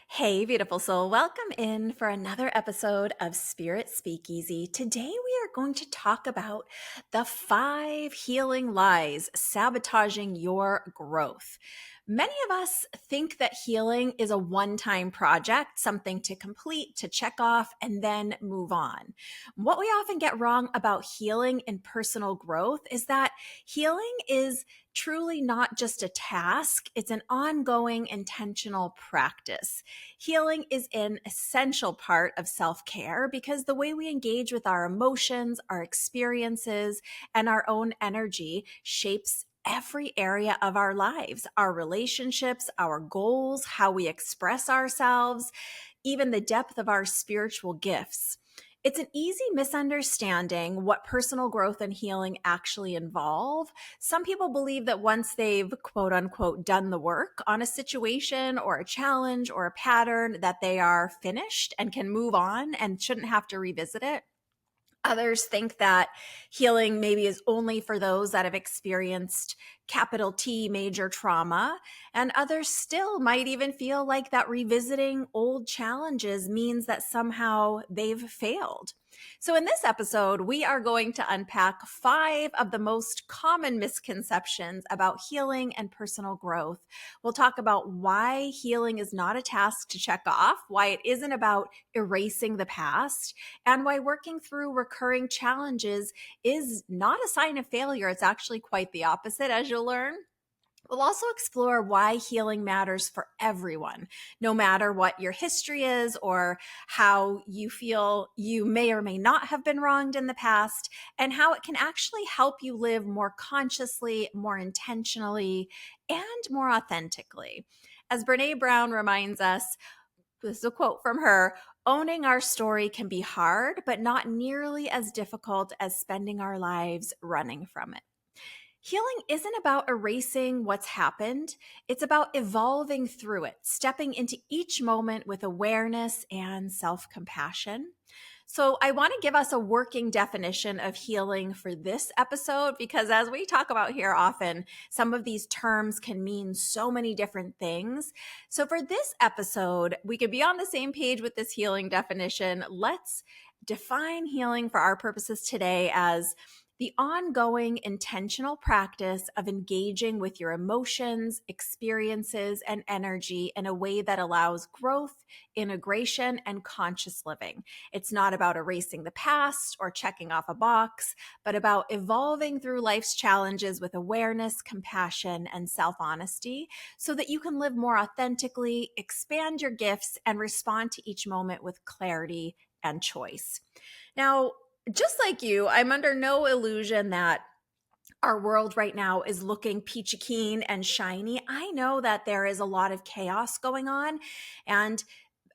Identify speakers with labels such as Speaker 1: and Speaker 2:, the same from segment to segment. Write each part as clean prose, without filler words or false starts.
Speaker 1: Hey, beautiful soul. Welcome in for another episode of Spirit Speakeasy. Today, we are going to talk about the 5 healing lies sabotaging your growth. Many of us think that healing is a one-time project, something to complete, to check off, and then move on. What we often get wrong about healing and personal growth is that healing is truly not just a task, it's an ongoing intentional practice. Healing is an essential part of self care because the way we engage with our emotions, our experiences, and our own energy shapes every area of our lives, our relationships, our goals, how we express ourselves, even the depth of our spiritual gifts. It's an easy misunderstanding what personal growth and healing actually involve. Some people believe that once they've quote unquote done the work on a situation or a challenge or a pattern, that they are finished and can move on and shouldn't have to revisit it. Others think that healing maybe is only for those that have experienced capital T major trauma. And others still might even feel like that revisiting old challenges means that somehow they've failed. So, in this episode, we are going to unpack 5 of the most common misconceptions about healing and personal growth. We'll talk about why healing is not a task to check off, why it isn't about erasing the past, and why working through recurring challenges is not a sign of failure. It's actually quite the opposite, as you'll learn. We'll also explore why healing matters for everyone, no matter what your history is or how you feel you may or may not have been wronged in the past, and how it can actually help you live more consciously, more intentionally, and more authentically. As Brené Brown reminds us, this is a quote from her: owning our story can be hard, but not nearly as difficult as spending our lives running from it. Healing isn't about erasing what's happened. It's about evolving through it, stepping into each moment with awareness and self compassion. So, I want to give us a working definition of healing for this episode because, as we talk about here often, some of these terms can mean so many different things. So, for this episode, we could be on the same page with this healing definition. Let's define healing for our purposes today as the ongoing intentional practice of engaging with your emotions, experiences, and energy in a way that allows growth, integration, and conscious living. It's not about erasing the past or checking off a box, but about evolving through life's challenges with awareness, compassion, and self-honesty so that you can live more authentically, expand your gifts, and respond to each moment with clarity and choice. Now, just like you, I'm under no illusion that our world right now is looking peachy keen and shiny. I know that there is a lot of chaos going on, and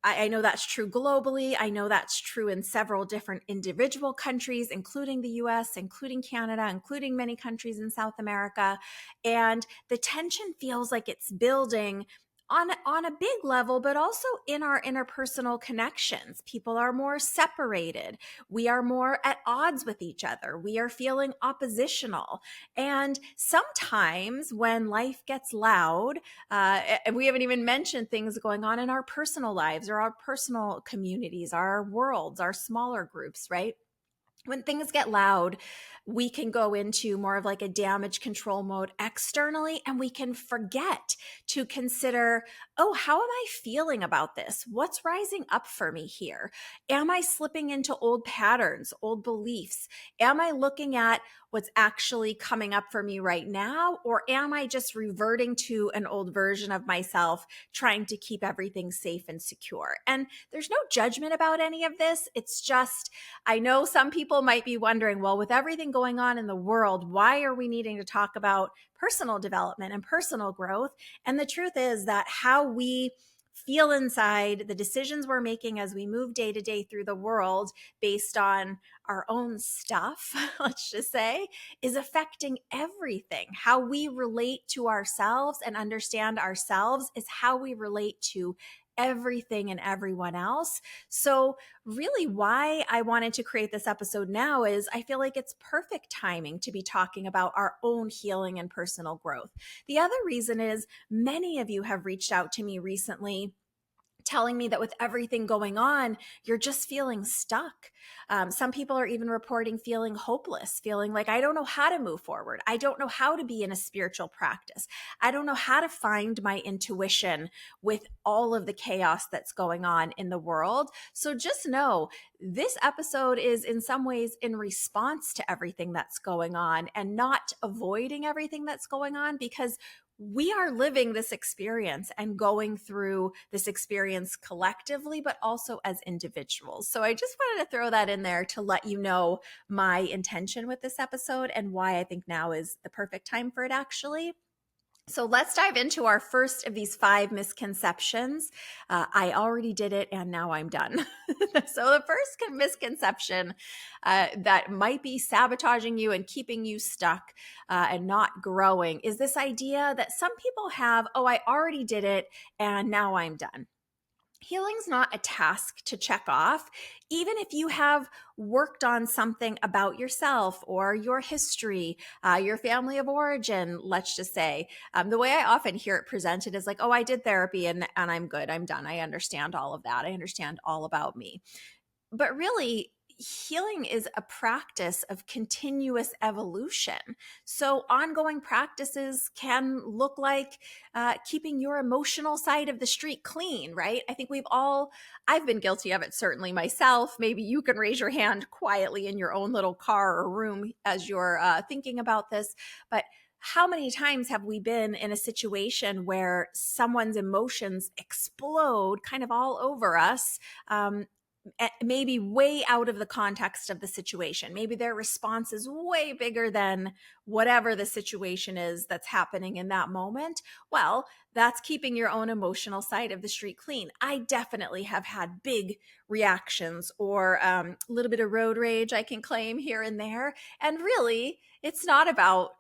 Speaker 1: I know that's true globally. I know that's true in several different individual countries, including the US, including Canada, including many countries in South America. And the tension feels like it's building on a big level, but also in our interpersonal connections. People are more separated. We are more at odds with each other. We are feeling oppositional. And sometimes when life gets loud, and we haven't even mentioned things going on in our personal lives or our personal communities, our worlds, our smaller groups, right? When things get loud, we can go into more of like a damage control mode externally, and we can forget to consider, oh, how am I feeling about this? What's rising up for me here? Am I slipping into old patterns, old beliefs? Am I looking at what's actually coming up for me right now? Or am I just reverting to an old version of myself, trying to keep everything safe and secure? And there's no judgment about any of this. It's just, I know some people might be wondering, well, with everything going on in the world, why are we needing to talk about personal development and personal growth? And the truth is that how we feel inside, the decisions we're making as we move day to day through the world based on our own stuff, let's just say, is affecting everything. How we relate to ourselves and understand ourselves is how we relate to everything and everyone else. So really why I wanted to create this episode now is I feel like it's perfect timing to be talking about our own healing and personal growth. The other reason is many of you have reached out to me recently telling me that with everything going on, you're just feeling stuck. Some people are even reporting feeling hopeless, feeling like, I don't know how to move forward. I don't know how to be in a spiritual practice. I don't know how to find my intuition with all of the chaos that's going on in the world. So just know this episode is in some ways in response to everything that's going on and not avoiding everything that's going on, because we are living this experience and going through this experience collectively, but also as individuals. So I just wanted to throw that in there to let you know my intention with this episode and why I think now is the perfect time for it, actually. So let's dive into our first of these 5 misconceptions. I already did it and now I'm done. So the first misconception that might be sabotaging you and keeping you stuck and not growing is this idea that some people have, oh, I already did it and now I'm done. Healing's not a task to check off. Even if you have worked on something about yourself or your history, your family of origin, let's just say, the way I often hear it presented is like, oh, I did therapy and I'm good. I'm done. I understand all of that. I understand all about me. But really, healing is a practice of continuous evolution. So, ongoing practices can look like keeping your emotional side of the street clean, right? I think I've been guilty of it, certainly myself. Maybe you can raise your hand quietly in your own little car or room as you're thinking about this. But how many times have we been in a situation where someone's emotions explode kind of all over us? Maybe way out of the context of the situation. Maybe their response is way bigger than whatever the situation is that's happening in that moment. Well, that's keeping your own emotional side of the street clean. I definitely have had big reactions or a little bit of road rage I can claim here and there. And really, it's not about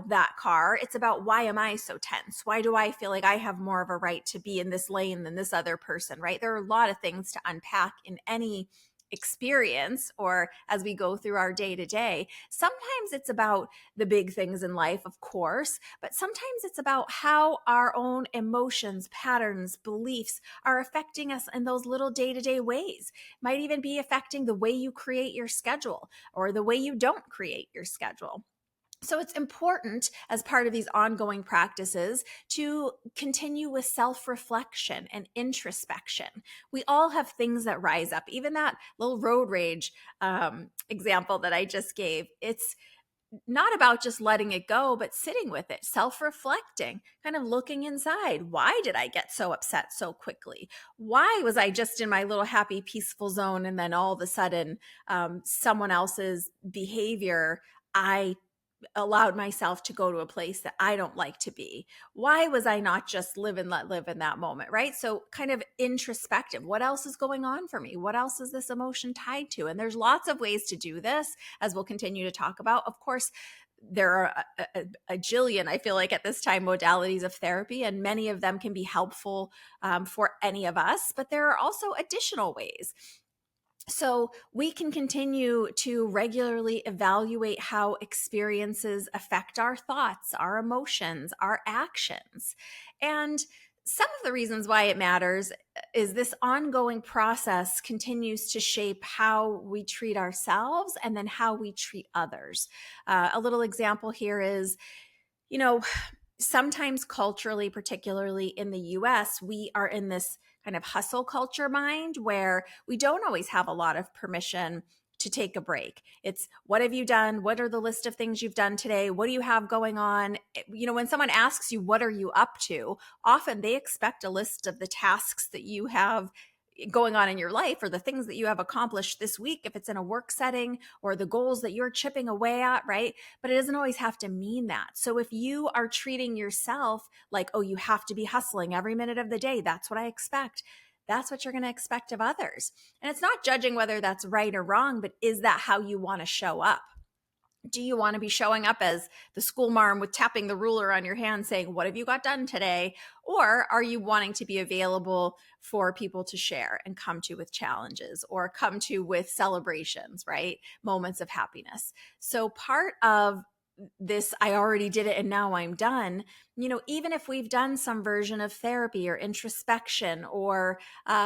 Speaker 1: that car. It's about, why am I so tense? Why do I feel like I have more of a right to be in this lane than this other person, right? There are a lot of things to unpack in any experience or as we go through our day to day. Sometimes it's about the big things in life, of course, but sometimes it's about how our own emotions, patterns, beliefs are affecting us in those little day to day ways. It might even be affecting the way you create your schedule or the way you don't create your schedule. So it's important as part of these ongoing practices to continue with self-reflection and introspection. We all have things that rise up. Even that little road rage example that I just gave, it's not about just letting it go, but sitting with it, self-reflecting, kind of looking inside. Why did I get so upset so quickly? Why was I just in my little happy, peaceful zone and then all of a sudden someone else's behavior, I allowed myself to go to a place that I don't like to be? Why was I not just live and let live in that moment, right? So kind of introspective. What else is going on for me? What else is this emotion tied to? And there's lots of ways to do this, as we'll continue to talk about. Of course, there are a jillion, I feel like at this time, modalities of therapy, and many of them can be helpful for any of us, but there are also additional ways. So we can continue to regularly evaluate how experiences affect our thoughts, our emotions, our actions. And some of the reasons why it matters is this ongoing process continues to shape how we treat ourselves and then how we treat others. A little example here is, you know, sometimes culturally, particularly in the US, we are in this kind of hustle culture mind where we don't always have a lot of permission to take a break. It's, what have you done? What are the list of things you've done today? What do you have going on? When someone asks you, what are you up to? Often they expect a list of the tasks that you have going on in your life or the things that you have accomplished this week, if it's in a work setting, or the goals that you're chipping away at, right? But it doesn't always have to mean that. So if you are treating yourself like, oh, you have to be hustling every minute of the day, that's what I expect, that's what you're going to expect of others. And it's not judging whether that's right or wrong, but is that how you want to show up? Do you want to be showing up as the school marm with tapping the ruler on your hand saying, what have you got done today? Or are you wanting to be available for people to share and come to with challenges or come to with celebrations, right? Moments of happiness. So part of this I already did it and now I'm done. Even if we've done some version of therapy or introspection or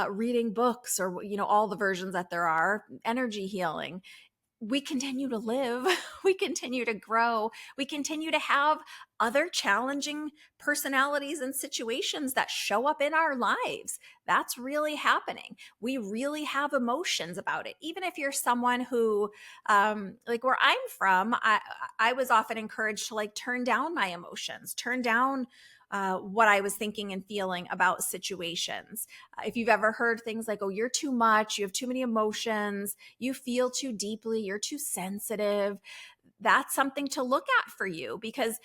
Speaker 1: reading books or, all the versions that there are, energy healing, we continue to live, we continue to grow, we continue to have other challenging personalities and situations that show up in our lives. That's really happening. We really have emotions about it. Even if you're someone who, like where I'm from, I was often encouraged to like turn down my emotions, turn down what I was thinking and feeling about situations. If you've ever heard things like, oh, you're too much, you have too many emotions, you feel too deeply, you're too sensitive, that's something to look at for you, because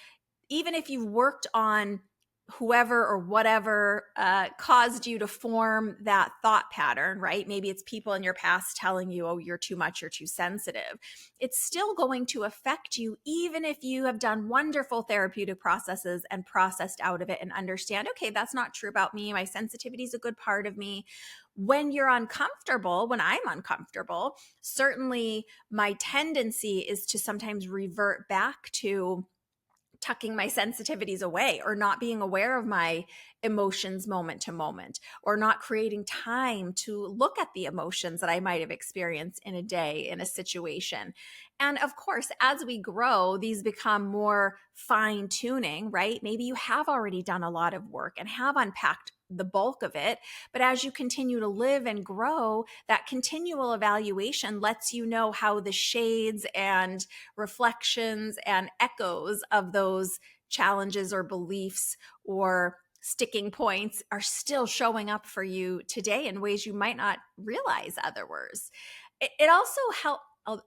Speaker 1: even if you've worked on whoever or whatever caused you to form that thought pattern, right? Maybe it's people in your past telling you, oh, you're too much, you're too sensitive. It's still going to affect you, even if you have done wonderful therapeutic processes and processed out of it and understand, okay, that's not true about me. My sensitivity is a good part of me. When you're uncomfortable, when I'm uncomfortable, certainly my tendency is to sometimes revert back to tucking my sensitivities away or not being aware of my emotions moment to moment or not creating time to look at the emotions that I might have experienced in a day in a situation. And of course, as we grow, these become more fine tuning, right? Maybe you have already done a lot of work and have unpacked the bulk of it. But as you continue to live and grow, that continual evaluation lets you know how the shades and reflections and echoes of those challenges or beliefs or sticking points are still showing up for you today in ways you might not realize otherwise. It also helps.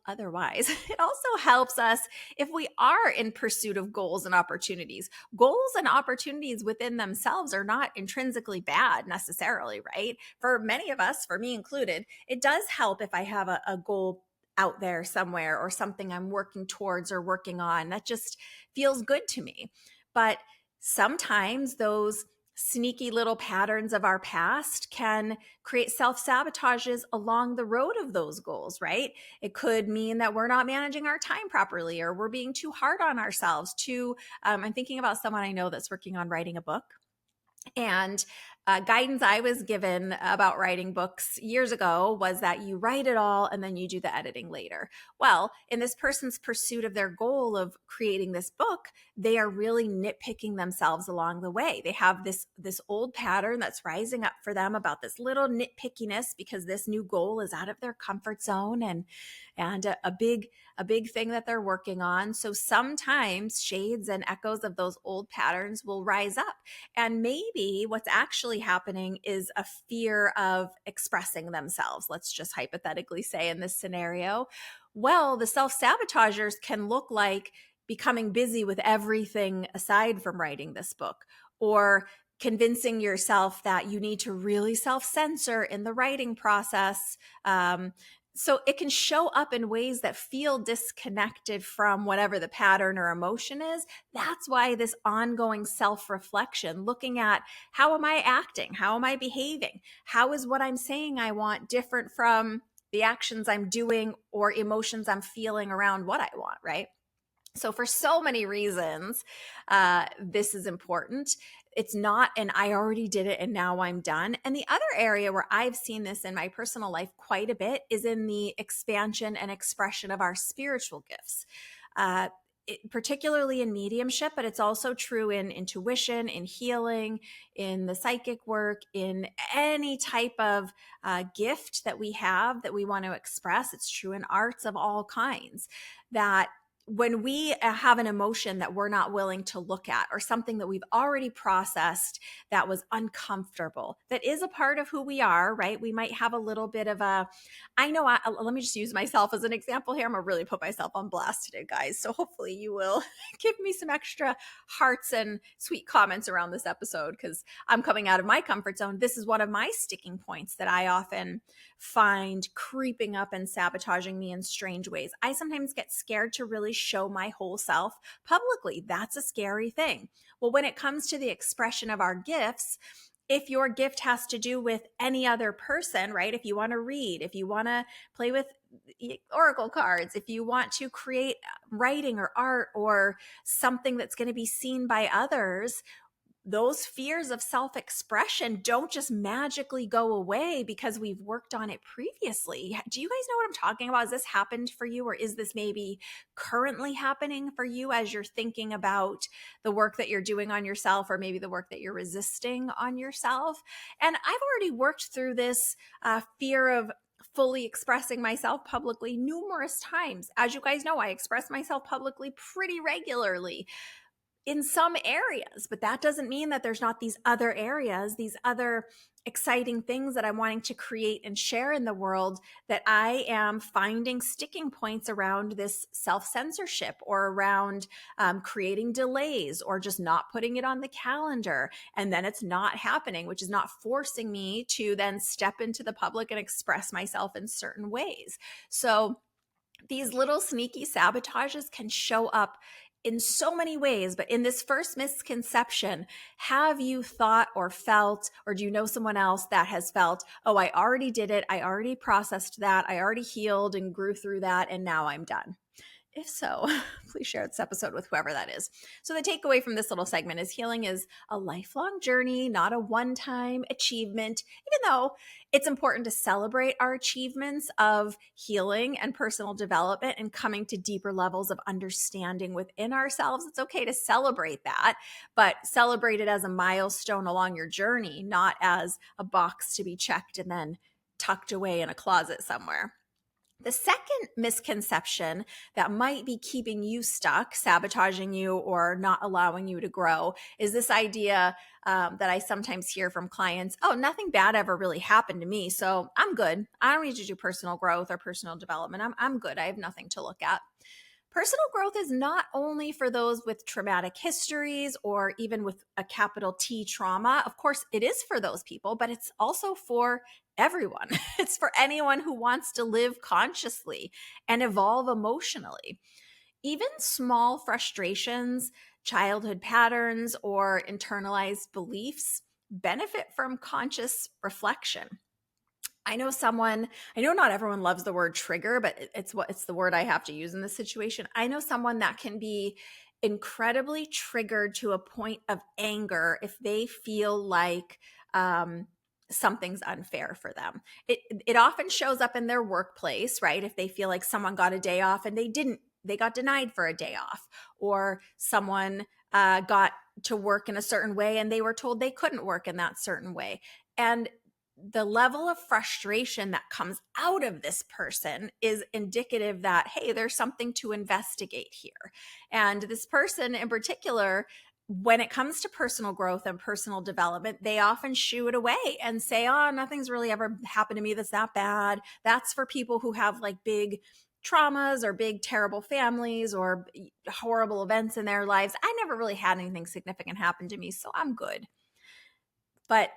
Speaker 1: Otherwise, it also helps us if we are in pursuit of goals and opportunities. Goals and opportunities within themselves are not intrinsically bad necessarily, right? For many of us, for me included, it does help if I have a goal out there somewhere or something I'm working towards or working on that just feels good to me. But sometimes those sneaky little patterns of our past can create self-sabotages along the road of those goals, right? It could mean that we're not managing our time properly or we're being too hard on ourselves. I'm thinking about someone I know that's working on writing a book. And guidance I was given about writing books years ago was that you write it all and then you do the editing later. Well, in this person's pursuit of their goal of creating this book, they are really nitpicking themselves along the way. They have this old pattern that's rising up for them about this little nitpickiness because this new goal is out of their comfort zone and a big thing that they're working on. So sometimes shades and echoes of those old patterns will rise up. And maybe what's actually happening is a fear of expressing themselves. Let's just hypothetically say in this scenario, well, the self-sabotagers can look like becoming busy with everything aside from writing this book, or convincing yourself that you need to really self-censor in the writing process. So it can show up in ways that feel disconnected from whatever the pattern or emotion is. That's why this ongoing self-reflection, looking at how am I acting? How am I behaving? How is what I'm saying I want different from the actions I'm doing or emotions I'm feeling around what I want, right? So for so many reasons, this is important. It's not an I already did it and now I'm done. And the other area where I've seen this in my personal life quite a bit is in the expansion and expression of our spiritual gifts. Particularly in mediumship, but it's also true in intuition, in healing, in the psychic work, in any type of gift that we have that we want to express. It's true in arts of all kinds, that when we have an emotion that we're not willing to look at or something that we've already processed that was uncomfortable, that is a part of who we are, right? We might have a little bit of let me just use myself as an example here. I'm going to really put myself on blast today, guys. So hopefully you will give me some extra hearts and sweet comments around this episode because I'm coming out of my comfort zone. This is one of my sticking points that I often find creeping up and sabotaging me in strange ways. I sometimes get scared to really show my whole self publicly. That's a scary thing. Well, when it comes to the expression of our gifts, If your gift has to do with any other person, right? If you want to read, if you want to play with oracle cards, if you want to create writing or art or something that's going to be seen by others, those fears of self-expression don't just magically go away because we've worked on it previously. Do you guys know what I'm talking about? Has this happened for you, or is this maybe currently happening for you as you're thinking about the work that you're doing on yourself, or maybe the work that you're resisting on yourself? And I've already worked through this fear of fully expressing myself publicly numerous times. As you guys know, I express myself publicly pretty regularly in some areas, but that doesn't mean that there's not these other areas, these other exciting things that I'm wanting to create and share in the world, that I am finding sticking points around this self-censorship, or around creating delays, or just not putting it on the calendar. And then it's not happening, which is not forcing me to then step into the public and express myself in certain ways. So these little sneaky sabotages can show up in so many ways. But in this first misconception, have you thought or felt, or do you know someone else that has felt, oh, I already did it, I already processed that, I already healed and grew through that, and now I'm done? If so, please share this episode with whoever that is. So the takeaway from this little segment is healing is a lifelong journey, not a one-time achievement, even though it's important to celebrate our achievements of healing and personal development and coming to deeper levels of understanding within ourselves. It's okay to celebrate that, but celebrate it as a milestone along your journey, not as a box to be checked and then tucked away in a closet somewhere. The second misconception that might be keeping you stuck, sabotaging you, or not allowing you to grow is this idea that I sometimes hear from clients: oh, nothing bad ever really happened to me, so I'm good. I don't need to do personal growth or personal development. I'm good. I have nothing to look at. Personal growth is not only for those with traumatic histories or even with a capital T trauma. Of course, it is for those people, but it's also for everyone. It's for anyone who wants to live consciously and evolve emotionally. Even small frustrations, childhood patterns, or internalized beliefs benefit from conscious reflection. I know not everyone loves the word trigger, but it's the word I have to use in this situation. I know someone that can be incredibly triggered to a point of anger if they feel like something's unfair for them. It often shows up in their workplace, right? If they feel like someone got a day off and they got denied for a day off, or someone got to work in a certain way and they were told they couldn't work in that certain way. And the level of frustration that comes out of this person is indicative that, hey, there's something to investigate here. And this person in particular, when it comes to personal growth and personal development, they often shoo it away and say, oh, nothing's really ever happened to me that's that bad. That's for people who have like big traumas or big terrible families or horrible events in their lives. I never really had anything significant happen to me, so I'm good. But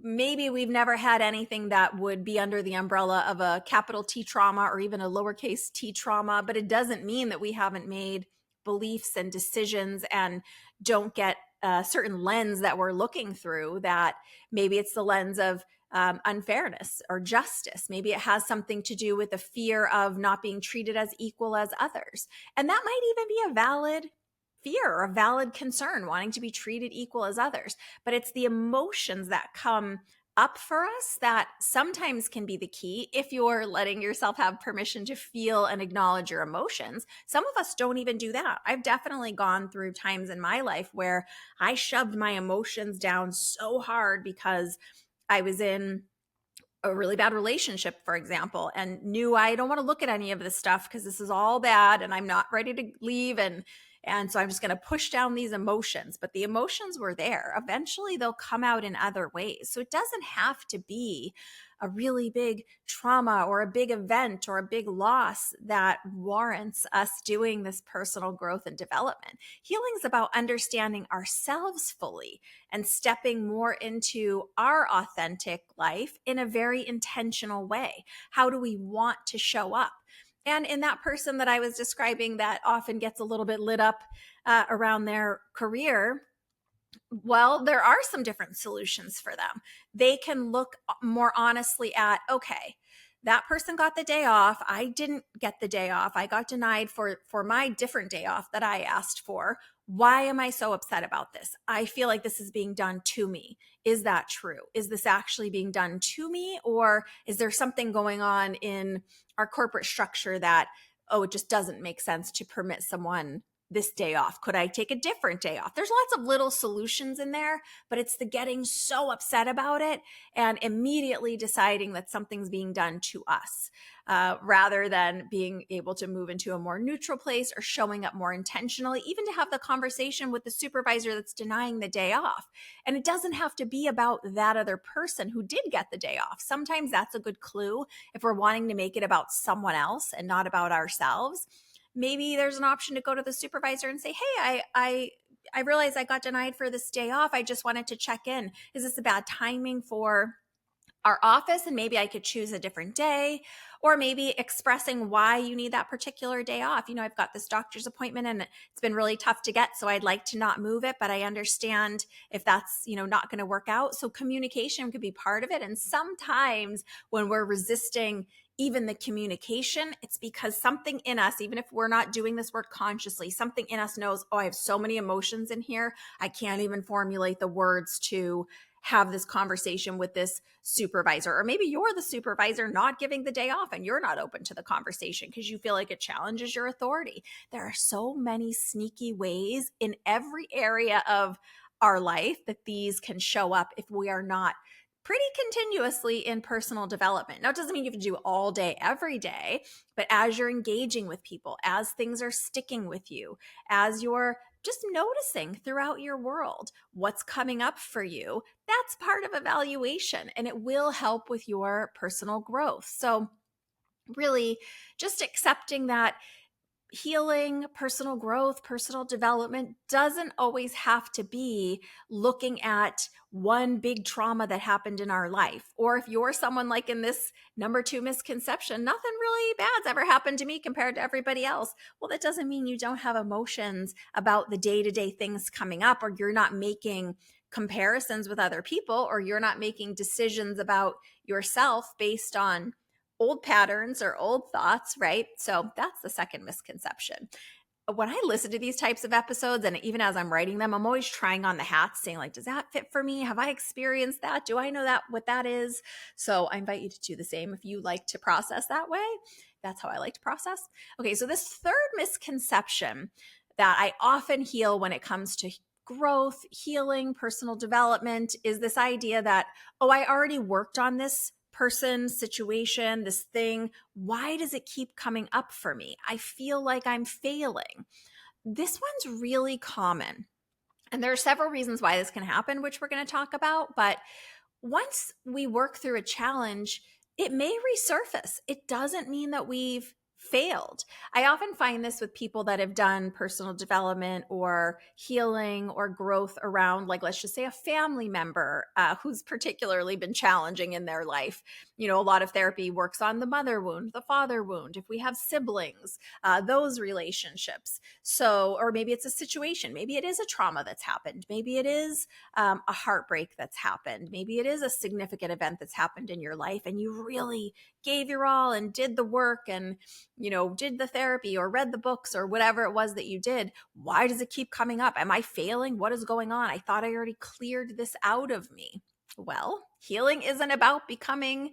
Speaker 1: maybe we've never had anything that would be under the umbrella of a capital T trauma or even a lowercase t trauma, but it doesn't mean that we haven't made beliefs and decisions and don't get a certain lens that we're looking through, that maybe it's the lens of unfairness or justice. Maybe it has something to do with the fear of not being treated as equal as others. And that might even be a valid fear or a valid concern, wanting to be treated equal as others. But it's the emotions that come up for us that sometimes can be the key if you're letting yourself have permission to feel and acknowledge your emotions. Some of us don't even do that. I've definitely gone through times in my life where I shoved my emotions down so hard because I was in a really bad relationship, for example, and knew I don't want to look at any of this stuff because this is all bad and I'm not ready to leave. And so I'm just going to push down these emotions. But the emotions were there. Eventually they'll come out in other ways. So it doesn't have to be a really big trauma or a big event or a big loss that warrants us doing this personal growth and development. Healing is about understanding ourselves fully and stepping more into our authentic life in a very intentional way. How do we want to show up? And in that person that I was describing that often gets a little bit lit up around their career, Well, there are some different solutions for them. They can look more honestly at, okay, that person got the day off. I didn't get the day off. I got denied for my different day off that I asked for. Why am I so upset about this? I feel like this is being done to me. Is that true? Is this actually being done to me? Or is there something going on in our corporate structure that, oh, it just doesn't make sense to permit someone this day off? Could I take a different day off? There's lots of little solutions in there, but it's the getting so upset about it and immediately deciding that something's being done to us, rather than being able to move into a more neutral place or showing up more intentionally, even to have the conversation with the supervisor that's denying the day off. And it doesn't have to be about that other person who did get the day off. Sometimes that's a good clue if we're wanting to make it about someone else and not about ourselves. Maybe there's an option to go to the supervisor and say, hey, I realize I got denied for this day off. I just wanted to check in. Is this a bad timing for our office? And maybe I could choose a different day, or maybe expressing why you need that particular day off. I've got this doctor's appointment and it's been really tough to get, so I'd like to not move it, but I understand if that's, not going to work out. So communication could be part of it. And sometimes when we're resisting even the communication, it's because something in us, even if we're not doing this work consciously, something in us knows, oh, I have so many emotions in here. I can't even formulate the words to have this conversation with this supervisor. Or maybe you're the supervisor not giving the day off and you're not open to the conversation because you feel like it challenges your authority. There are so many sneaky ways in every area of our life that these can show up if we are not pretty continuously in personal development. Now, it doesn't mean you have to do it all day, every day, but as you're engaging with people, as things are sticking with you, as you're just noticing throughout your world what's coming up for you, that's part of evaluation, and it will help with your personal growth. So really just accepting that healing, personal growth, personal development doesn't always have to be looking at one big trauma that happened in our life. Or if you're someone like in this number 2 misconception, nothing really bad's ever happened to me compared to everybody else. Well, that doesn't mean you don't have emotions about the day-to-day things coming up, or you're not making comparisons with other people, or you're not making decisions about yourself based on old patterns or old thoughts, right? So that's the second misconception. When I listen to these types of episodes, and even as I'm writing them, I'm always trying on the hats, saying like, does that fit for me? Have I experienced that? Do I know that what that is? So I invite you to do the same if you like to process that way. That's how I like to process. Okay, so this third misconception that I often heal when it comes to growth, healing, personal development is this idea that, oh, I already worked on this person, situation, this thing. Why does it keep coming up for me? I feel like I'm failing. This one's really common. And there are several reasons why this can happen, which we're going to talk about. But once we work through a challenge, it may resurface. It doesn't mean that we've failed. I often find this with people that have done personal development or healing or growth around, like, let's just say a family member who's particularly been challenging in their life. A lot of therapy works on the mother wound, the father wound. If we have siblings, those relationships. So, or maybe it's a situation. Maybe it is a trauma that's happened. Maybe it is a heartbreak that's happened. Maybe it is a significant event that's happened in your life and you really gave your all and did the work and, did the therapy or read the books or whatever it was that you did. Why does it keep coming up? Am I failing? What is going on? I thought I already cleared this out of me. Well, healing isn't about becoming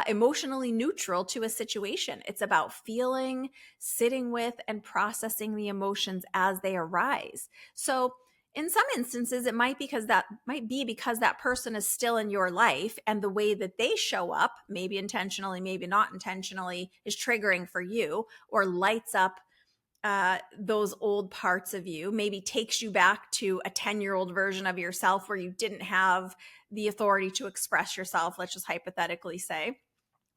Speaker 1: emotionally neutral to a situation. It's about feeling, sitting with, and processing the emotions as they arise. So in some instances, it might be because that person is still in your life and the way that they show up, maybe intentionally, maybe not intentionally, is triggering for you or lights up those old parts of you, maybe takes you back to a 10-year-old version of yourself where you didn't have the authority to express yourself, let's just hypothetically say.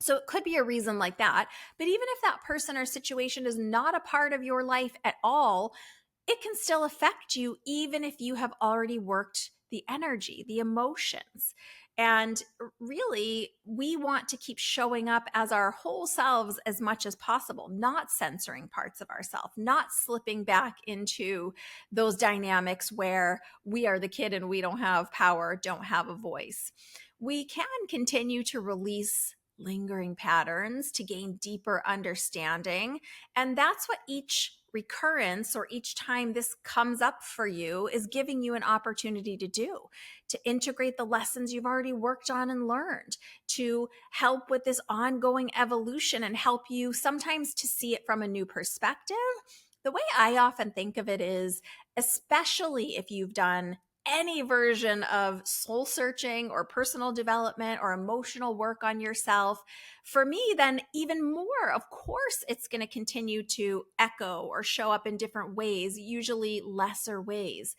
Speaker 1: So it could be a reason like that. But even if that person or situation is not a part of your life at all, it can still affect you even if you have already worked the energy, the emotions. And really, we want to keep showing up as our whole selves as much as possible, not censoring parts of ourselves, not slipping back into those dynamics where we are the kid and we don't have power, don't have a voice. We can continue to release lingering patterns to gain deeper understanding. And that's what each recurrence or each time this comes up for you is giving you an opportunity to do, to integrate the lessons you've already worked on and learned, to help with this ongoing evolution and help you sometimes to see it from a new perspective. The way I often think of it is, especially if you've done any version of soul searching or personal development or emotional work on yourself, for me, then even more, of course, it's going to continue to echo or show up in different ways, usually lesser ways.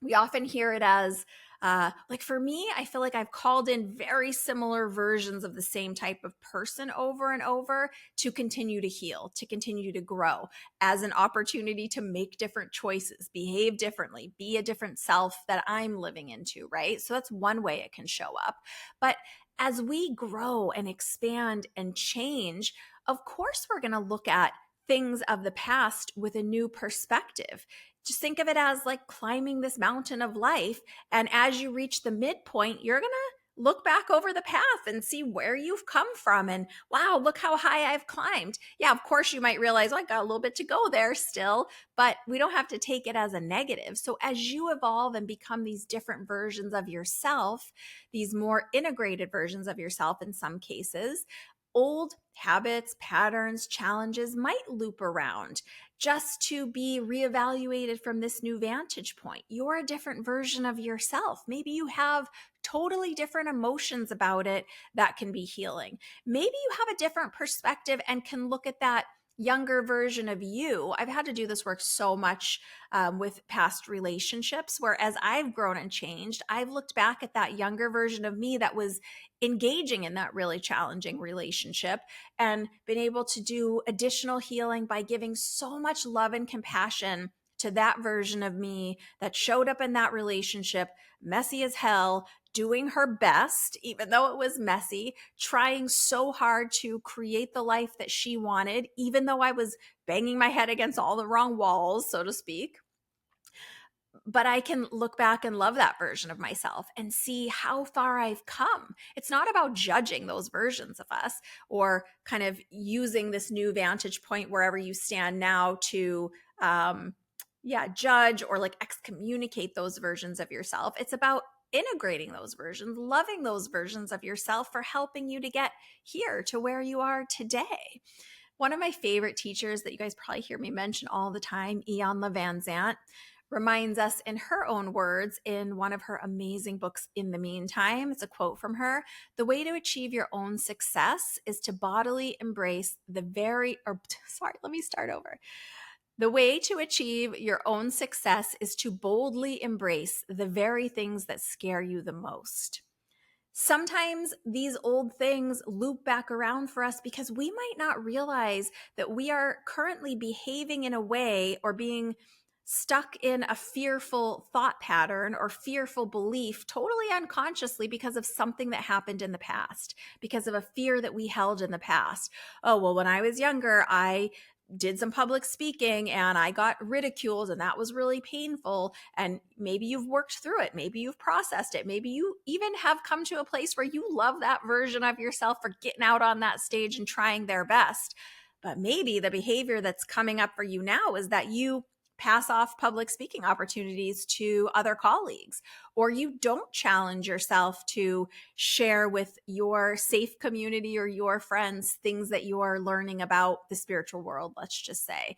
Speaker 1: We often hear it as, like for me, I feel like I've called in very similar versions of the same type of person over and over to continue to heal, to continue to grow, as an opportunity to make different choices, behave differently, be a different self that I'm living into, right? So that's one way it can show up. But as we grow and expand and change, of course, we're going to look at things of the past with a new perspective. Just think of it as like climbing this mountain of life. And as you reach the midpoint, you're going to look back over the path and see where you've come from. And wow, look how high I've climbed. Yeah, of course, you might realize, oh, I got a little bit to go there still, but we don't have to take it as a negative. So as you evolve and become these different versions of yourself, these more integrated versions of yourself in some cases, old habits, patterns, challenges might loop around just to be reevaluated from this new vantage point. You're a different version of yourself. Maybe you have totally different emotions about it that can be healing. Maybe you have a different perspective and can look at that younger version of you. I've had to do this work so much with past relationships, where as I've grown and changed, I've looked back at that younger version of me that was engaging in that really challenging relationship and been able to do additional healing by giving so much love and compassion to that version of me that showed up in that relationship, messy as hell, doing her best, even though it was messy, trying so hard to create the life that she wanted, even though I was banging my head against all the wrong walls, so to speak. But I can look back and love that version of myself and see how far I've come. It's not about judging those versions of us or kind of using this new vantage point wherever you stand now to, judge or like excommunicate those versions of yourself. It's about integrating those versions, loving those versions of yourself for helping you to get here to where you are today. One of my favorite teachers that you guys probably hear me mention all the time, Ian Van Zant, reminds us in her own words in one of her amazing books, In the Meantime. It's a quote from her. The way to achieve your own success is to bodily embrace the The way to achieve your own success is to boldly embrace the very things that scare you the most. Sometimes these old things loop back around for us because we might not realize that we are currently behaving in a way or being stuck in a fearful thought pattern or fearful belief totally unconsciously because of something that happened in the past, because of a fear that we held in the past. Oh, well, when I was younger, I did some public speaking and I got ridiculed and that was really painful. And maybe you've worked through it. Maybe you've processed it. Maybe you even have come to a place where you love that version of yourself for getting out on that stage and trying their best. But maybe the behavior that's coming up for you now is that you pass off public speaking opportunities to other colleagues, or you don't challenge yourself to share with your safe community or your friends things that you are learning about the spiritual world, let's just say.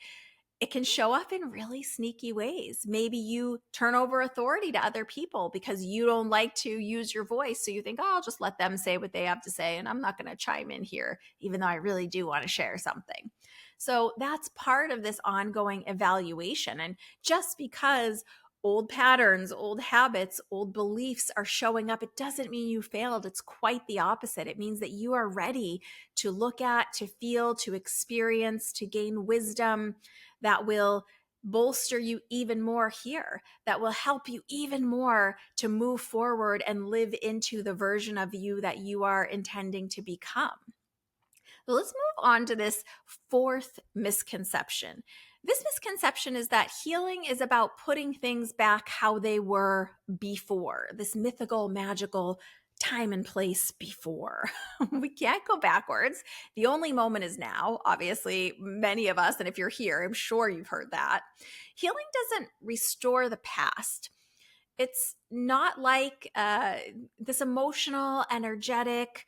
Speaker 1: It can show up in really sneaky ways. Maybe you turn over authority to other people because you don't like to use your voice. So you think, oh, I'll just let them say what they have to say, and I'm not going to chime in here, even though I really do want to share something. So that's part of this ongoing evaluation. And just because old patterns, old habits, old beliefs are showing up, it doesn't mean you failed. It's quite the opposite. It means that you are ready to look at, to feel, to experience, to gain wisdom that will bolster you even more here, that will help you even more to move forward and live into the version of you that you are intending to become. So let's move on to this fourth misconception. This misconception is that healing is about putting things back how they were before, this mythical, magical time and place before. We can't go backwards. The only moment is now. Obviously, many of us, and if you're here, I'm sure you've heard that. Healing doesn't restore the past. It's not like this emotional, energetic,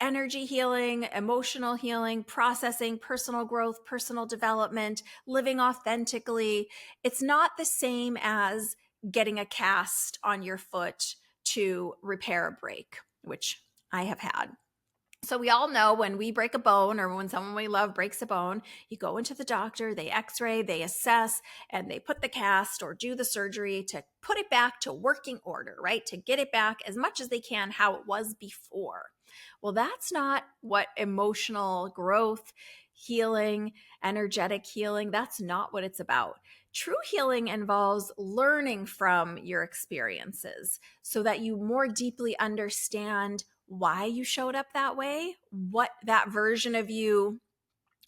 Speaker 1: energy healing, emotional healing, processing, personal growth, personal development, living authentically. It's not the same as getting a cast on your foot to repair a break, which I have had. So we all know when we break a bone or when someone we love breaks a bone, you go into the doctor, they x-ray, they assess, and they put the cast or do the surgery to put it back to working order, right? To get it back as much as they can how it was before. Well, that's not what emotional growth, healing, energetic healing, that's not what it's about. True healing involves learning from your experiences so that you more deeply understand why you showed up that way, what that version of you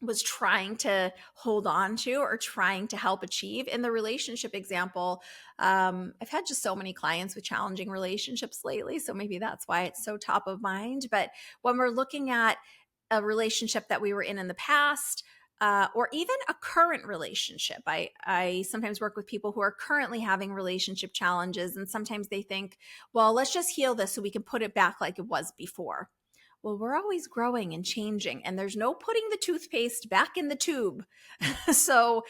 Speaker 1: was trying to hold on to or trying to help achieve. In the relationship example, I've had just so many clients with challenging relationships lately, so maybe that's why it's so top of mind. But when we're looking at a relationship that we were in the past, or even a current relationship. I sometimes work with people who are currently having relationship challenges, and sometimes they think, well, let's just heal this so we can put it back like it was before. Well, we're always growing and changing, and there's no putting the toothpaste back in the tube. So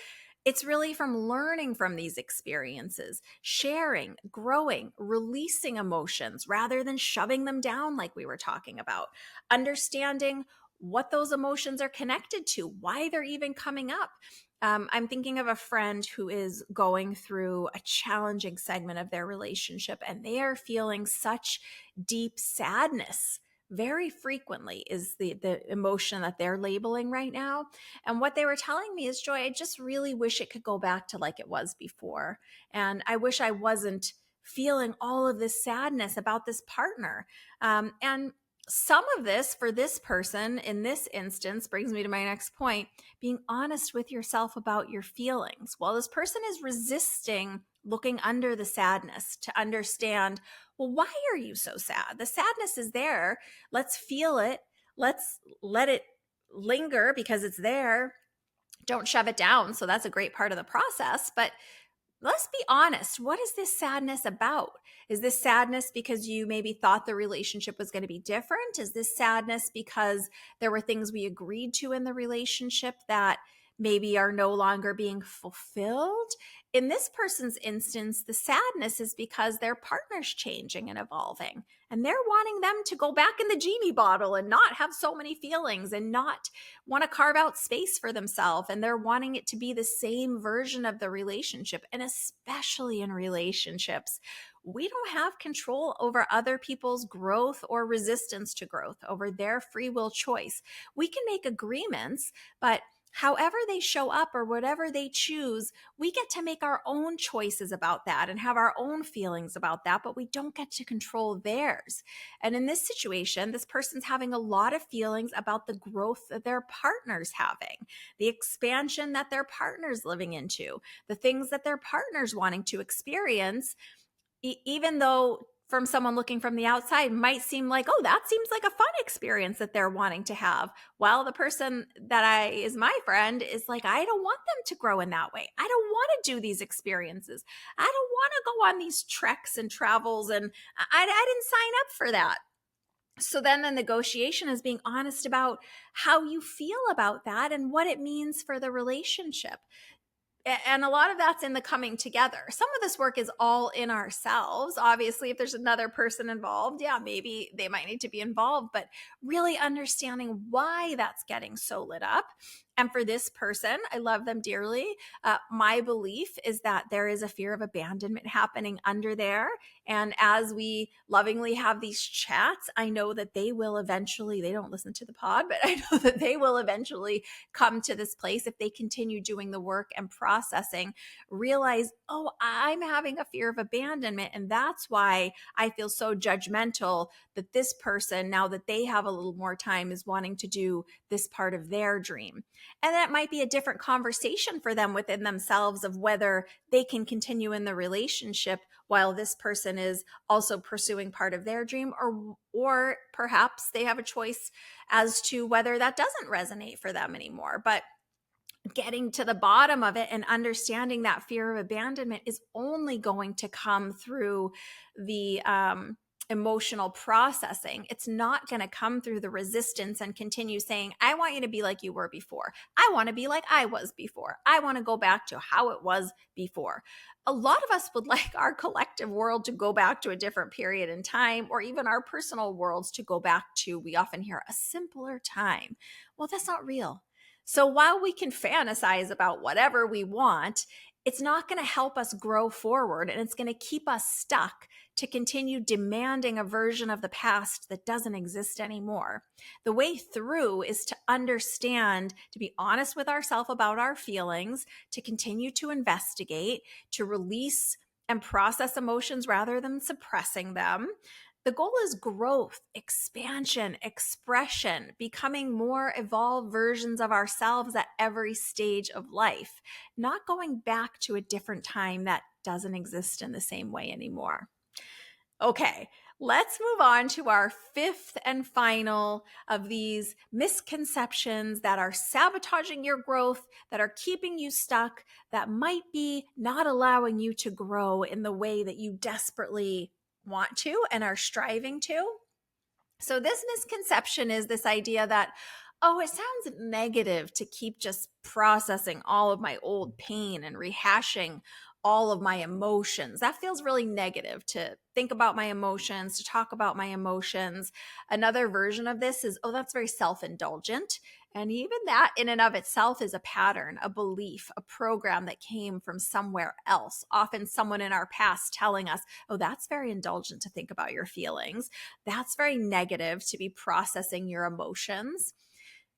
Speaker 1: it's really from learning from these experiences, sharing, growing, releasing emotions rather than shoving them down like we were talking about, understanding what those emotions are connected to, why they're even coming up. I'm thinking of a friend who is going through a challenging segment of their relationship, and they are feeling such deep sadness very frequently is the emotion that they're labeling right now. And what they were telling me is, Joy, I just really wish it could go back to like it was before. And I wish I wasn't feeling all of this sadness about this partner. And some of this for this person in this instance brings me to my next point, being honest with yourself about your feelings. While this person is resisting looking under the sadness to understand, well, why are you so sad? The sadness is there. Let's feel it. Let's let it linger because it's there. Don't shove it down. So that's a great part of the process. But let's be honest. What is this sadness about? Is this sadness because you maybe thought the relationship was going to be different? Is this sadness because there were things we agreed to in the relationship that maybe are no longer being fulfilled? In this person's instance, the sadness is because their partner's changing and evolving, and they're wanting them to go back in the genie bottle and not have so many feelings and not want to carve out space for themselves. And they're wanting it to be the same version of the relationship. And especially in relationships, we don't have control over other people's growth or resistance to growth, over their free will choice. We can make agreements, but however they show up or whatever they choose, we get to make our own choices about that and have our own feelings about that, but we don't get to control theirs. And in this situation, this person's having a lot of feelings about the growth that their partner's having, the expansion that their partner's living into, the things that their partner's wanting to experience, even though from someone looking from the outside might seem like, oh, that seems like a fun experience that they're wanting to have. While the person that is my friend is like, I don't want them to grow in that way. I don't want to do these experiences. I don't want to go on these treks and travels. And I didn't sign up for that. So then the negotiation is being honest about how you feel about that and what it means for the relationship. And a lot of that's in the coming together. Some of this work is all in ourselves. Obviously, if there's another person involved, yeah, maybe they might need to be involved, but really understanding why that's getting so lit up And for this person, I love them dearly. My belief is that there is a fear of abandonment happening under there. And as we lovingly have these chats, I know that they will eventually, they don't listen to the pod, but I know that they will eventually come to this place if they continue doing the work and processing, realize, oh, I'm having a fear of abandonment. And that's why I feel so judgmental that this person, now that they have a little more time, is wanting to do this part of their dream. And that might be a different conversation for them within themselves of whether they can continue in the relationship while this person is also pursuing part of their dream, or perhaps they have a choice as to whether that doesn't resonate for them anymore. But getting to the bottom of it and understanding that fear of abandonment is only going to come through the emotional processing. It's not going to come through the resistance and continue saying, I want you to be like you were before. I want to be like I was before. I want to go back to how it was before. A lot of us would like our collective world to go back to a different period in time, or even our personal worlds to go back to, we often hear, a simpler time. Well, that's not real. So while we can fantasize about whatever we want, it's not going to help us grow forward, and it's going to keep us stuck to continue demanding a version of the past that doesn't exist anymore. The way through is to understand, to be honest with ourselves about our feelings, to continue to investigate, to release and process emotions rather than suppressing them. The goal is growth, expansion, expression, becoming more evolved versions of ourselves at every stage of life, not going back to a different time that doesn't exist in the same way anymore. Okay, let's move on to our fifth and final of these misconceptions that are sabotaging your growth, that are keeping you stuck, that might be not allowing you to grow in the way that you desperately want to and are striving to. So this misconception is this idea that, oh, it sounds negative to keep just processing all of my old pain and rehashing all of my emotions. That feels really negative to think about my emotions, to talk about my emotions. Another version of this is, oh, that's very self-indulgent. And even that in and of itself is a pattern, a belief, a program that came from somewhere else. Often someone in our past telling us, oh, that's very indulgent to think about your feelings. That's very negative to be processing your emotions.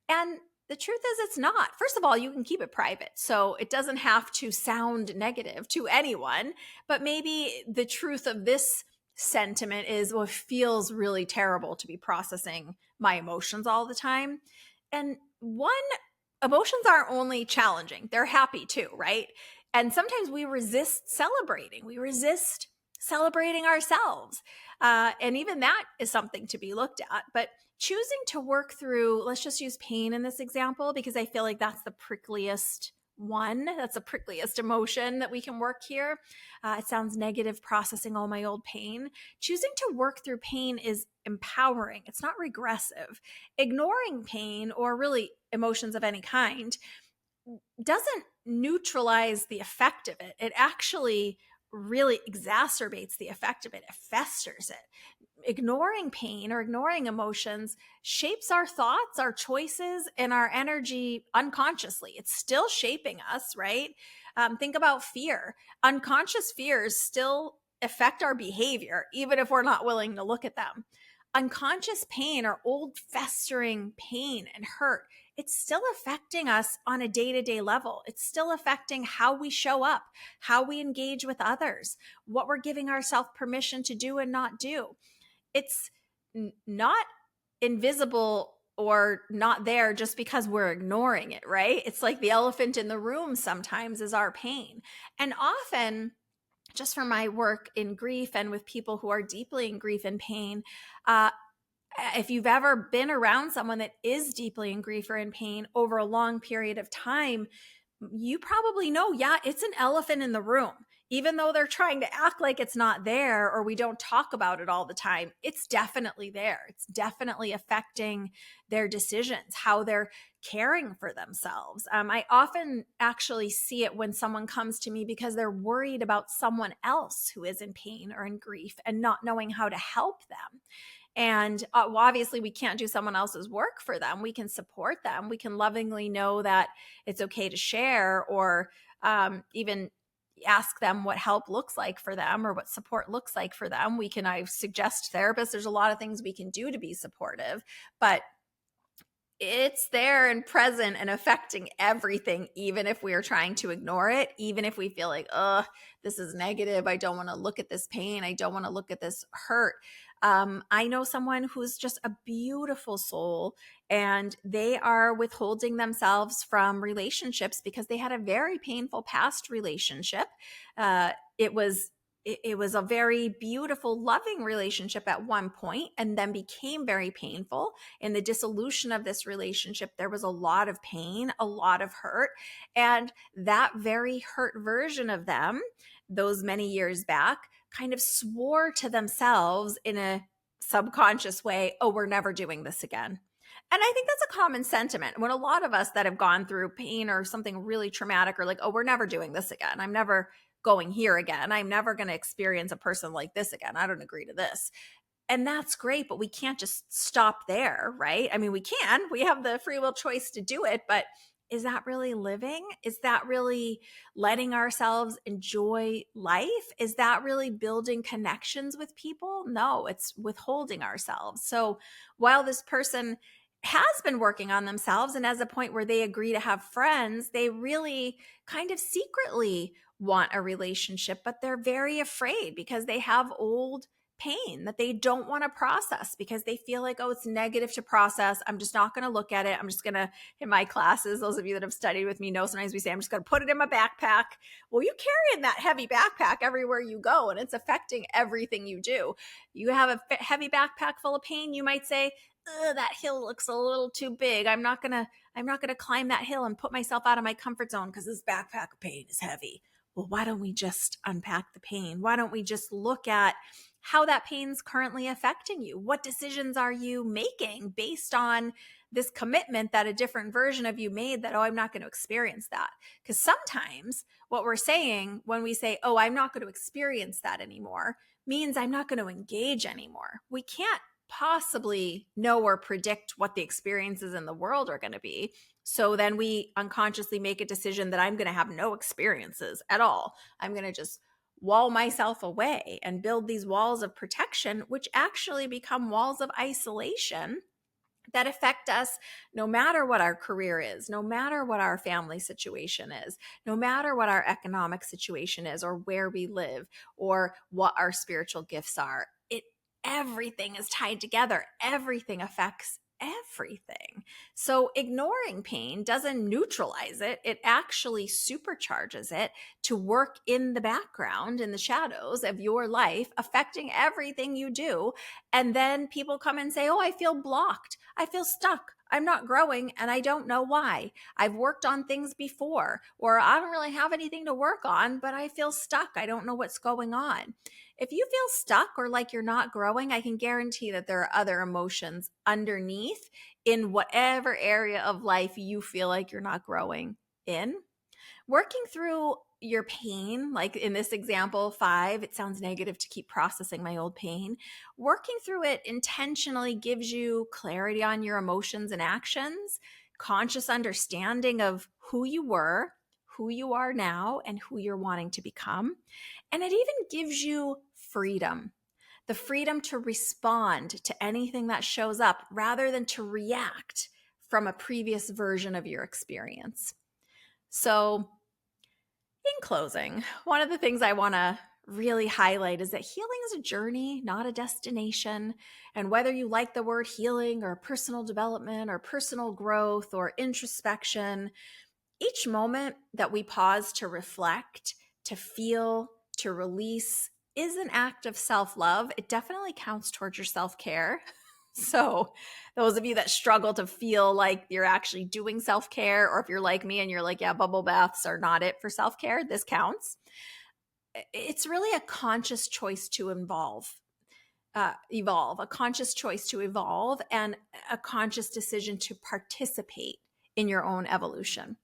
Speaker 1: And the truth is, it's not. First of all, you can keep it private, so it doesn't have to sound negative to anyone. But maybe the truth of this sentiment is, well, it feels really terrible to be processing my emotions all the time. And one, emotions aren't only challenging, they're happy too, right? And sometimes we resist celebrating. We resist celebrating ourselves. And even that is something to be looked at. But choosing to work through, let's just use pain in this example, because I feel like that's the prickliest one. That's the prickliest emotion that we can work here. It sounds negative, processing all my old pain. Choosing to work through pain is empowering. It's not regressive. Ignoring pain, or really emotions of any kind, doesn't neutralize the effect of it. It actually really exacerbates the effect of it. It festers it. Ignoring pain or ignoring emotions shapes our thoughts, our choices, and our energy unconsciously. It's still shaping us, right? Think about fear. Unconscious fears still affect our behavior, even if we're not willing to look at them. Unconscious pain, or old festering pain and hurt, it's still affecting us on a day-to-day level. It's still affecting how we show up, how we engage with others, what we're giving ourselves permission to do and not do. It's not invisible or not there just because we're ignoring it, right? It's like the elephant in the room sometimes is our pain. And often, just from my work in grief and with people who are deeply in grief and pain, if you've ever been around someone that is deeply in grief or in pain over a long period of time, you probably know, yeah, it's an elephant in the room. Even though they're trying to act like it's not there, or we don't talk about it all the time, it's definitely there. It's definitely affecting their decisions, how they're caring for themselves. I often actually see it when someone comes to me because they're worried about someone else who is in pain or in grief and not knowing how to help them. And obviously, we can't do someone else's work for them. We can support them. We can lovingly know that it's okay to share, or even ask them what help looks like for them or what support looks like for them. I suggest therapists. There's a lot of things we can do to be supportive, but it's there and present and affecting everything, even if we are trying to ignore it, even if we feel like, this is negative. I don't want to look at this pain. I don't want to look at this hurt. I know someone who's just a beautiful soul, and they are withholding themselves from relationships because they had a very painful past relationship. It was it was a very beautiful, loving relationship at one point, and then became very painful. In the dissolution of this relationship, there was a lot of pain, a lot of hurt. And that very hurt version of them, those many years back, kind of swore to themselves in a subconscious way, oh, we're never doing this again. And I think that's a common sentiment when a lot of us that have gone through pain or something really traumatic are like, oh, we're never doing this again. I'm never going here again. I'm never going to experience a person like this again. I don't agree to this. And that's great, but we can't just stop there, right? I mean, we have the free will choice to do it, but is that really living? Is that really letting ourselves enjoy life? Is that really building connections with people? No, it's withholding ourselves. So while this person has been working on themselves and as a point where they agree to have friends, they really kind of secretly want a relationship, but they're very afraid because they have old pain that they don't want to process because they feel like, oh, it's negative to process. I'm just not going to look at it. I'm just going to, in my classes, those of you that have studied with me know sometimes we say, I'm just going to put it in my backpack. Well, you carry in that heavy backpack everywhere you go, and it's affecting everything you do. You have a heavy backpack full of pain. You might say, that hill looks a little too big. I'm not going to climb that hill and put myself out of my comfort zone because this backpack of pain is heavy. Well, why don't we just unpack the pain? Why don't we just look at how that pain's currently affecting you? What decisions are you making based on this commitment that a different version of you made that, oh, I'm not going to experience that? Because sometimes what we're saying when we say, oh, I'm not going to experience that anymore, means I'm not going to engage anymore. We can't possibly know or predict what the experiences in the world are going to be. So then we unconsciously make a decision that I'm going to have no experiences at all. I'm going to just wall myself away and build these walls of protection, which actually become walls of isolation that affect us no matter what our career is, no matter what our family situation is, no matter what our economic situation is, or where we live, or what our spiritual gifts are. Everything is tied together. Everything affects everything. So ignoring pain doesn't neutralize it. It actually supercharges it to work in the background, in the shadows of your life, affecting everything you do. And then people come and say, oh, I feel blocked. I feel stuck. I'm not growing and I don't know why. I've worked on things before, or I don't really have anything to work on, but I feel stuck. I don't know what's going on. If you feel stuck or like you're not growing, I can guarantee that there are other emotions underneath in whatever area of life you feel like you're not growing in. Working through your pain, like in this example, 5, it sounds negative to keep processing my old pain. Working through it intentionally gives you clarity on your emotions and actions, conscious understanding of who you were, who you are now, and who you're wanting to become. And it even gives you freedom. The freedom to respond to anything that shows up rather than to react from a previous version of your experience. So, in closing, one of the things I want to really highlight is that healing is a journey, not a destination. And whether you like the word healing or personal development or personal growth or introspection, each moment that we pause to reflect, to feel, to release is an act of self-love. It definitely counts towards your self-care. So those of you that struggle to feel like you're actually doing self-care, or if you're like me and you're like, yeah, bubble baths are not it for self-care, this counts. It's really a conscious choice to evolve, a conscious choice to evolve, and a conscious decision to participate in your own evolution.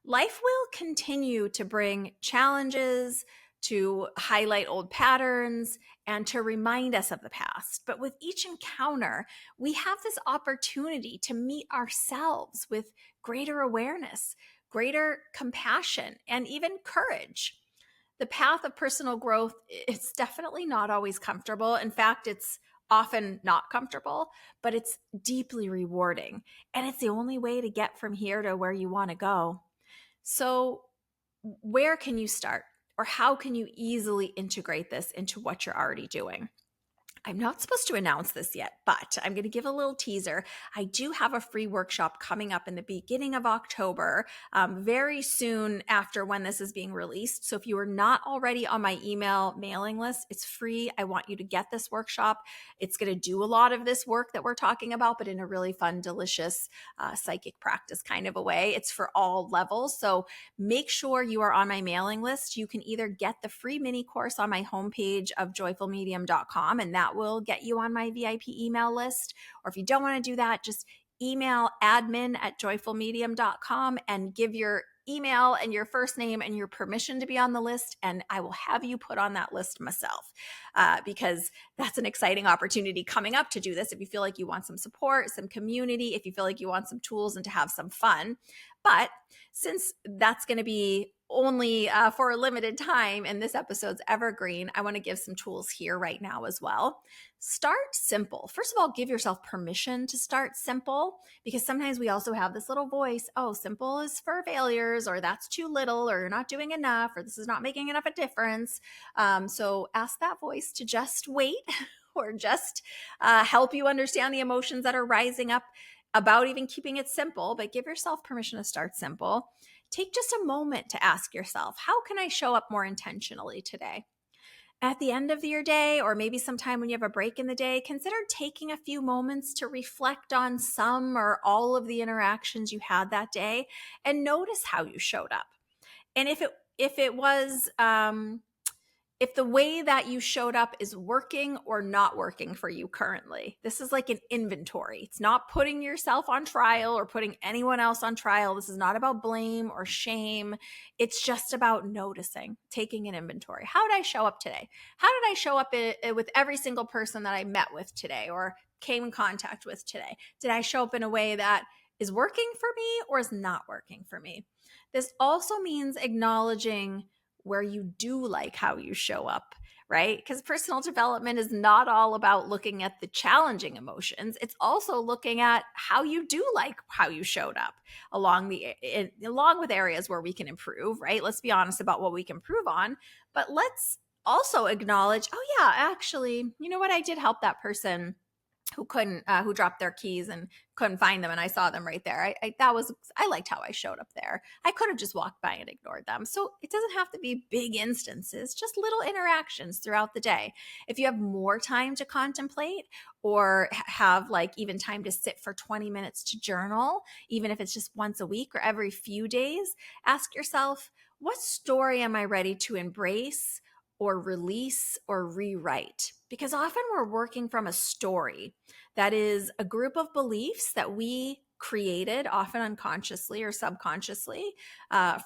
Speaker 1: Life will continue to bring challenges, to highlight old patterns, and to remind us of the past. But with each encounter, we have this opportunity to meet ourselves with greater awareness, greater compassion, and even courage. The path of personal growth is definitely not always comfortable. In fact, it's often not comfortable, but it's deeply rewarding. And it's the only way to get from here to where you want to go. So, where can you start? Or how can you easily integrate this into what you're already doing? I'm not supposed to announce this yet, but I'm going to give a little teaser. I do have a free workshop coming up in the beginning of October, very soon after when this is being released. So if you are not already on my email mailing list, it's free. I want you to get this workshop. It's going to do a lot of this work that we're talking about, but in a really fun, delicious psychic practice kind of a way. It's for all levels. So make sure you are on my mailing list. You can either get the free mini course on my homepage of joyfulmedium.com, and that will get you on my VIP email list. Or if you don't want to do that, just email admin@joyfulmedium.com and give your email and your first name and your permission to be on the list, and I will have you put on that list myself, because that's an exciting opportunity coming up to do this. If you feel like you want some support, some community, if you feel like you want some tools and to have some fun. But since that's going to be only for a limited time and this episode's evergreen, I want to give some tools here right now as well. Start simple. First of all, give yourself permission to start simple, because sometimes we also have this little voice, oh, simple is for failures, or that's too little, or you're not doing enough, or this is not making enough a difference. So ask that voice to just wait or just help you understand the emotions that are rising up about even keeping it simple, but give yourself permission to start simple. Take just a moment to ask yourself, how can I show up more intentionally today? At the end of your day, or maybe sometime when you have a break in the day, consider taking a few moments to reflect on some or all of the interactions you had that day and notice how you showed up. And if the way that you showed up is working or not working for you currently. This is like an inventory. It's not putting yourself on trial or putting anyone else on trial. This is not about blame or shame. It's just about noticing, taking an inventory. How did I show up today? How did I show up with every single person that I met with today or came in contact with today? Did I show up in a way that is working for me or is not working for me? This also means acknowledging where you do like how you show up, right? Because personal development is not all about looking at the challenging emotions. It's also looking at how you do like how you showed up along with areas where we can improve, right? Let's be honest about what we can improve on, but let's also acknowledge, oh yeah, actually, you know what? I did help that person who dropped their keys and couldn't find them, and I saw them right there. I liked how I showed up there. I could have just walked by and ignored them. So it doesn't have to be big instances, just little interactions throughout the day. If you have more time to contemplate or have like even time to sit for 20 minutes to journal, even if it's just once a week or every few days, ask yourself, what story am I ready to embrace or release or rewrite? Because often we're working from a story that is a group of beliefs that we created, often unconsciously or subconsciously,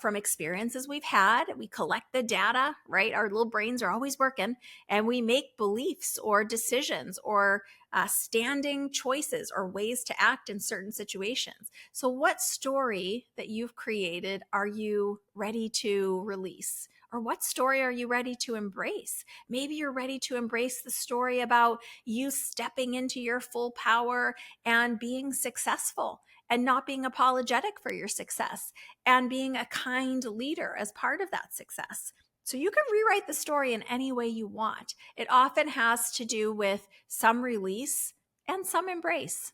Speaker 1: from experiences we've had. We collect the data, right? Our little brains are always working, and we make beliefs or decisions or standing choices or ways to act in certain situations. So, what story that you've created are you ready to release? Or what story are you ready to embrace? Maybe you're ready to embrace the story about you stepping into your full power and being successful and not being apologetic for your success and being a kind leader as part of that success. So you can rewrite the story in any way you want. It often has to do with some release and some embrace.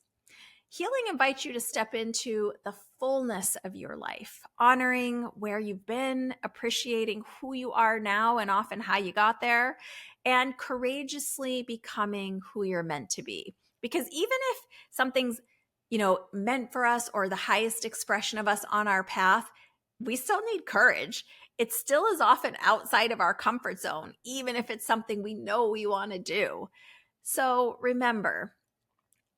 Speaker 1: Healing invites you to step into the fullness of your life, honoring where you've been, appreciating who you are now and often how you got there, and courageously becoming who you're meant to be. Because even if something's, meant for us or the highest expression of us on our path, we still need courage. It still is often outside of our comfort zone, even if it's something we know we want to do. So remember,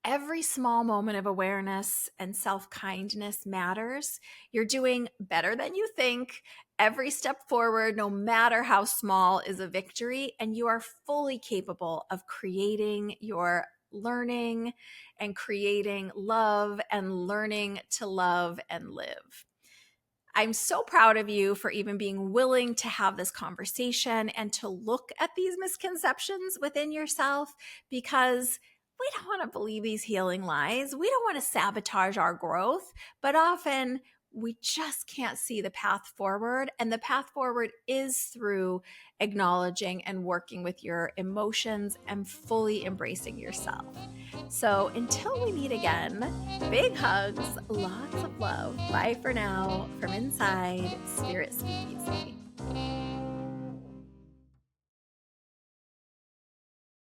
Speaker 1: Every small moment of awareness and self-kindness matters. You're doing better than you think. Every step forward, no matter how small, is a victory, and you are fully capable of creating your learning and creating love and learning to love and live. I'm so proud of you for even being willing to have this conversation and to look at these misconceptions within yourself, because we don't want to believe these healing lies. We don't want to sabotage our growth, but often we just can't see the path forward. And the path forward is through acknowledging and working with your emotions and fully embracing yourself. So until we meet again, big hugs, lots of love. Bye for now from inside Spirit Speakeasy.